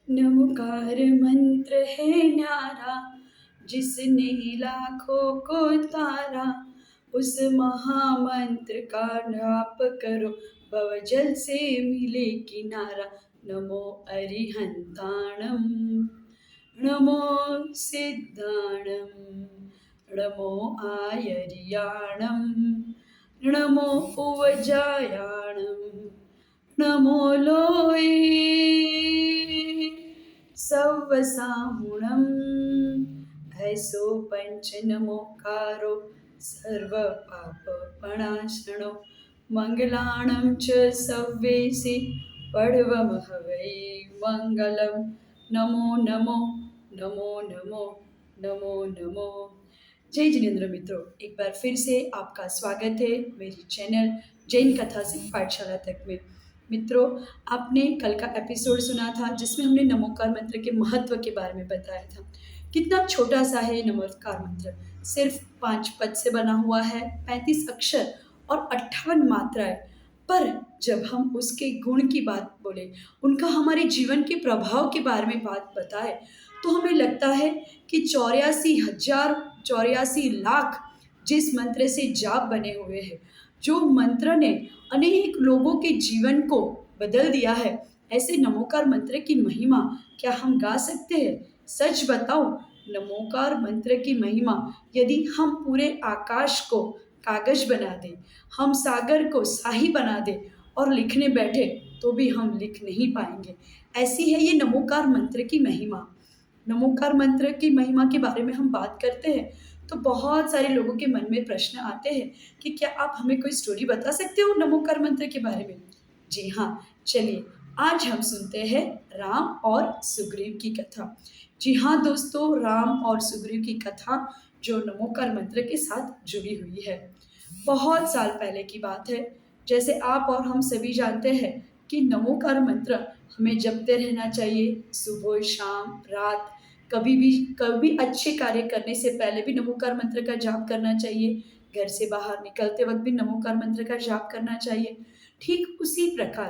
नमोकार मंत्र है न्यारा, जिसने लाखों को तारा। उस महामंत्र का जाप करो, भवजल से मिले किनारा। नमो अरिहंताणम, नमो सिद्धाणम, नमो आयर्याणम, नमो उवजायाणम, नमो लोये सव्वसाहुणम्। ऐसो पंच नमोकारो सर्व पाप प्रणाशनो, मंगलाणं च सव्येसि पडवमहवै मंगलम। नमो नमो नमो नमो नमो नमो। जय जिनेन्द्र मित्रों, एक बार फिर से आपका स्वागत है मेरी चैनल जैन कथा सिंह पाठशाला तक में। मित्रों, आपने कल का एपिसोड सुना था जिसमें हमने नमोकार मंत्र के महत्व के बारे में बताया था। कितना छोटा सा है ये नमोकार मंत्र, सिर्फ 5 पद से बना हुआ है, 35 अक्षर और 58 मात्राएं। पर जब हम उसके गुण की बात बोले, उनका हमारे जीवन के प्रभाव के बारे में बात बताए, तो हमें लगता है कि 84,000 84 लाख जिस मंत्र से जाप बने हुए हैं, जो मंत्र ने अनेक लोगों के जीवन को बदल दिया है, ऐसे नमोकार मंत्र की महिमा क्या हम गा सकते हैं? सच बताओ, नमोकार मंत्र की महिमा यदि हम पूरे आकाश को कागज बना दें, हम सागर को शाही बना दें और लिखने बैठे तो भी हम लिख नहीं पाएंगे। ऐसी है ये नमोकार मंत्र की महिमा। नमोकार मंत्र की महिमा के बारे में हम बात करते हैं तो बहुत सारे लोगों के मन में प्रश्न आते हैं कि क्या आप हमें कोई स्टोरी बता सकते हो नमोकार मंत्र के बारे में? जी हाँ, चलिए आज हम सुनते हैं राम और सुग्रीव की कथा। जी हाँ दोस्तों, राम और सुग्रीव की कथा जो नमोकार मंत्र के साथ जुड़ी हुई है। बहुत साल पहले की बात है। जैसे आप और हम सभी जानते हैं कि नमोकार मंत्र हमें जपते रहना चाहिए, सुबह शाम रात, कभी भी कभी अच्छे कार्य करने से पहले भी नमोकार मंत्र का जाप करना चाहिए, घर से बाहर निकलते वक्त भी नमोकार मंत्र का जाप करना चाहिए। ठीक उसी प्रकार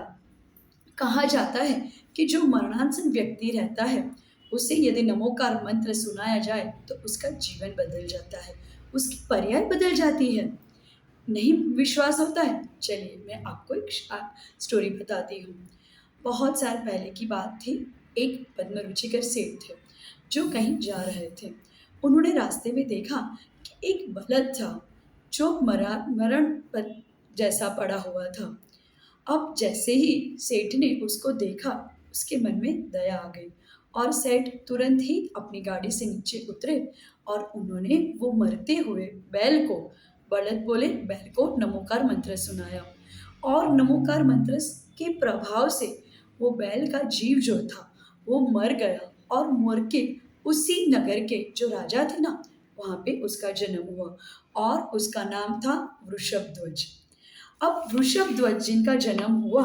कहा जाता है कि जो मरणासन व्यक्ति रहता है, उसे यदि नमोकार मंत्र सुनाया जाए तो उसका जीवन बदल जाता है, उसकी पर्याय बदल जाती है। नहीं विश्वास होता है? चलिए मैं आपको एक स्टोरी बताती हूँ। बहुत साल पहले की बात थी। एक पद्मरुचिकर सेठ थे जो कहीं जा रहे थे। उन्होंने रास्ते में देखा कि एक बलद था जो मरण पर जैसा पड़ा हुआ था। अब जैसे ही सेठ ने उसको देखा, उसके मन में दया आ गई और सेठ तुरंत ही अपनी गाड़ी से नीचे उतरे और उन्होंने वो मरते हुए बैल को, बलद बोले बैल को नमोकार मंत्र सुनाया। और नमोकार मंत्र के प्रभाव से वो बैल का जीव जो था वो मर गया और मर के उसी नगर के जो राजा थे ना, वहाँ पे उसका जन्म हुआ और उसका नाम था वृषभध्वज। अब वृषभध्वज जिनका जन्म हुआ,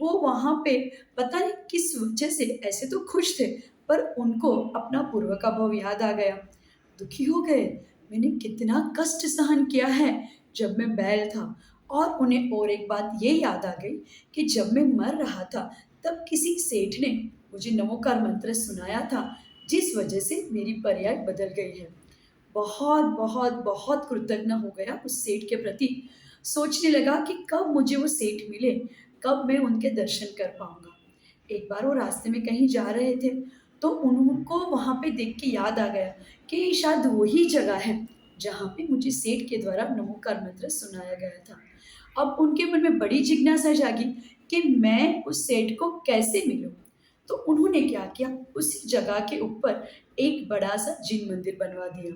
वो वहाँ पे पता नहीं किस वजह से, ऐसे तो खुश थे पर उनको अपना पूर्व का भव याद आ गया। दुखी हो गए, मैंने कितना कष्ट सहन किया है जब मैं बैल था। और उन्हें और एक बात ये याद आ गई कि जब मैं मर रहा था तब किसी सेठ ने मुझे नमोकार मंत्र सुनाया था, जिस वजह से मेरी पर्याय बदल गई है। बहुत बहुत बहुत कृतज्ञ हो गया उस सेठ के प्रति। सोचने लगा कि कब मुझे वो सेठ मिले, कब मैं उनके दर्शन कर पाऊंगा। एक बार वो रास्ते में कहीं जा रहे थे तो उनको वहाँ पे देख के याद आ गया कि शायद वही जगह है जहाँ पे मुझे सेठ के द्वारा नमोकार मंत्र सुनाया गया था। अब उनके मन में बड़ी जिज्ञासा जागी कि मैं उस सेठ को कैसे मिलूं। तो उन्होंने क्या किया, उसी जगह के ऊपर एक बड़ा सा जिन मंदिर बनवा दिया।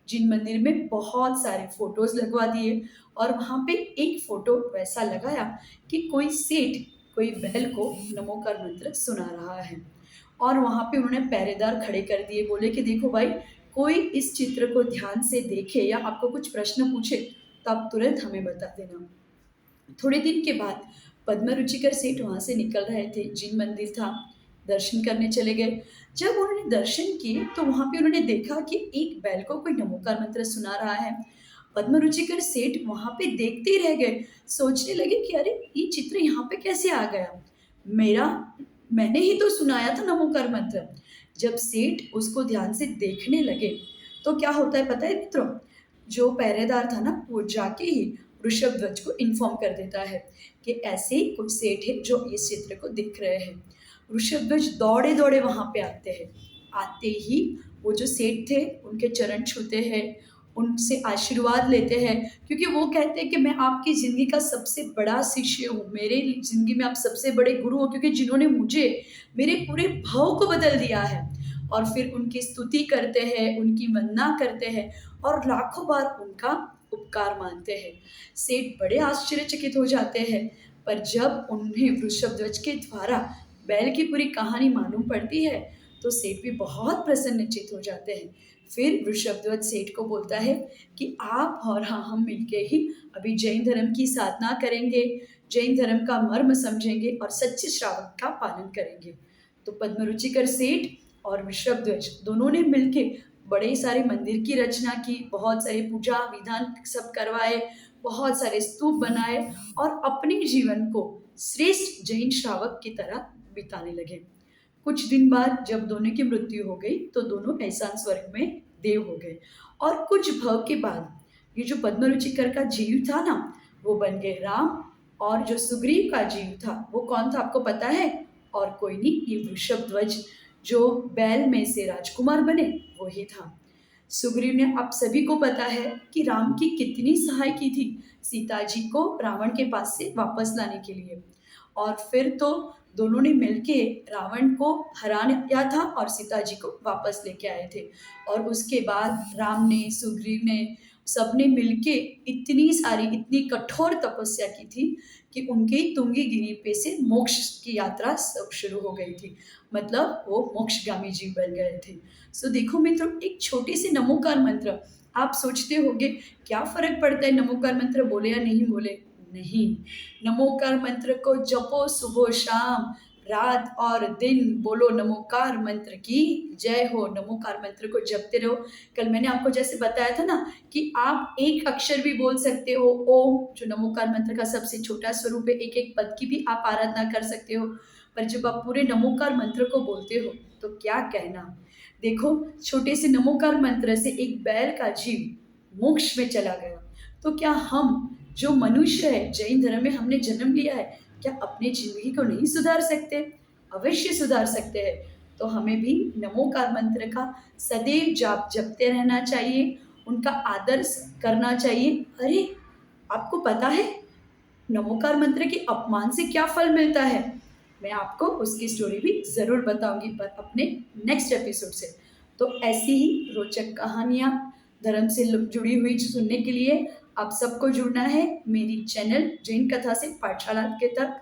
जिन मंदिर में बहुत सारे फोटोज लगवा दिए और वहाँ पे एक फोटो वैसा लगाया कि कोई सेठ कोई बैल को नमोकार मंत्र सुना रहा है। और वहाँ पे उन्होंने पहरेदार खड़े कर दिए, बोले कि देखो भाई, कोई इस चित्र को ध्यान से देखे या आपको कुछ प्रश्न पूछे तो आप तुरंत हमें बता देना। थोड़े दिन के बाद पद्मरुचिकर सेठ वहाँ से निकल रहे थे, जिन मंदिर था, दर्शन करने चले गए। जब उन्होंने दर्शन किए तो वहाँ पे उन्होंने देखा कि एक बैल को कोई नमोकार मंत्र सुना रहा है। पद्मरुचिकर सेठ वहाँ पे देखते ही रह गए, सोचने लगे कि अरे ये चित्र यहाँ पे कैसे आ गया। मेरा मैंने ही तो सुनाया था नमोकार मंत्र। जब सेठ उसको ध्यान से देखने लगे तो क्या होता है पता है मित्रों, जो पहरेदार था ना वो जाके ही वृषभध्वज को इन्फॉर्म कर देता है कि ऐसे ही कोई सेठ है जो इस चित्र को देख रहे हैं। वृषभध्वज दौड़े दौड़े वहां पे आते हैं। आते ही वो जो सेठ थे उनके चरण छूते हैं, उनसे आशीर्वाद लेते हैं, क्योंकि वो कहते हैं कि मैं आपकी ज़िंदगी का सबसे बड़ा शिष्य हूँ, मेरे ज़िंदगी में आप सबसे बड़े गुरु हो, क्योंकि जिन्होंने मुझे मेरे पूरे भाव को बदल दिया है। और फिर उनकी स्तुति करते हैं, उनकी वंदना करते हैं और लाखों बार उनका उपकार मानते हैं। सेठ बड़े आश्चर्यचकित हो जाते हैं, पर जब उन्हें वृषभध्वज के द्वारा बैल की पूरी कहानी मालूम पड़ती है तो सेठ भी बहुत प्रसन्नचित हो जाते हैं। फिर वृषभध्वज सेठ को बोलता है कि आप और हाँ हम मिलके ही अभी जैन धर्म की साधना करेंगे, जैन धर्म का मर्म समझेंगे और सच्चे श्रावक का पालन करेंगे। तो पद्मरुचिकर सेठ और वृषभध्वज दोनों ने मिलके बड़े सारे मंदिर की रचना की, बहुत सारे पूजा विधान सब करवाए, बहुत सारे स्तूप बनाए और अपने जीवन को श्रेष्ठ जैन श्रावक की तरह बिताने लगे। कुछ दिन बाद जब दोनों की मृत्यु हो गई तो दोनों ऐसान स्वर्ग में देव हो गए। और कुछ भव के बाद ये जो पद्मरुचिकर का जीव था ना वो बन गए राम, और जो सुग्रीव का जीव था वो कौन था आपको पता है? और कोई नहीं, ये वृषभध्वज जो बैल में से राजकुमार बने वही था। सुग्रीव ने आप सभी को पता है कि राम की कितनी सहाय की थी सीता जी को रावण के पास से वापस लाने के लिए। और फिर तो दोनों ने मिलके रावण को हराया था और सीता जी को वापस लेके आए थे। और उसके बाद राम ने, सुग्रीव ने, सबने मिलके इतनी सारी इतनी कठोर तपस्या की थी कि उनके तुंगी पे से मोक्ष की यात्रा शुरू हो गई थी। मतलब वो मोक्षगामी जीव बन गए थे। सो देखो मित्रों, एक छोटी सी नमोकार मंत्र, आप सोचते होंगे क्या फर्क पड़ता है नमोकार मंत्र बोले या नहीं बोले? नहीं, नमोकार मंत्र को जपो सुबह शाम, रात और दिन बोलो नमोकार मंत्र की जय हो। नमोकार मंत्र को जपते रहो। कल मैंने आपको जैसे बताया था ना कि आप एक अक्षर भी बोल सकते हो, ओम जो नमोकार मंत्र का सबसे छोटा स्वरूप है, एक एक पद की भी आप आराधना कर सकते हो। पर जब आप पूरे नमोकार मंत्र को बोलते हो तो क्या कहना, देखो छोटे से नमोकार मंत्र से एक बैल का जीव मोक्ष में चला गया। तो क्या हम जो मनुष्य है, जैन धर्म में हमने जन्म लिया है, क्या अपनी जिंदगी को नहीं सुधार सकते? अवश्य सुधार सकते हैं। तो हमें भी नमोकार मंत्र का सदैव जाप जपते रहना चाहिए, उनका आदर करना चाहिए। अरे आपको पता है नमोकार मंत्र के अपमान से क्या फल मिलता है? मैं आपको उसकी स्टोरी भी ज़रूर बताऊंगी पर अपने नेक्स्ट एपिसोड से। तो ऐसी ही रोचक कहानियाँ धर्म से जुड़ी हुई सुनने के लिए आप सबको जुड़ना है मेरी चैनल जैन कथा से पाठशाला के तक।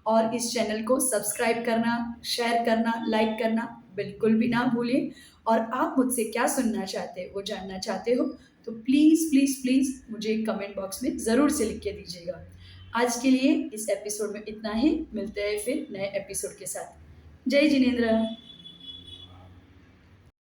और इस चैनल को सब्सक्राइब करना, शेयर करना, लाइक करना बिल्कुल भी ना भूलिए। और आप मुझसे क्या सुनना चाहते हो, वो जानना चाहते हो तो प्लीज़ प्लीज़ प्लीज़ मुझे कमेंट बॉक्स में ज़रूर से लिख के दीजिएगा। आज के लिए इस एपिसोड में इतना ही, मिलते हैं फिर नए एपिसोड के साथ। जय जिनेंद्र।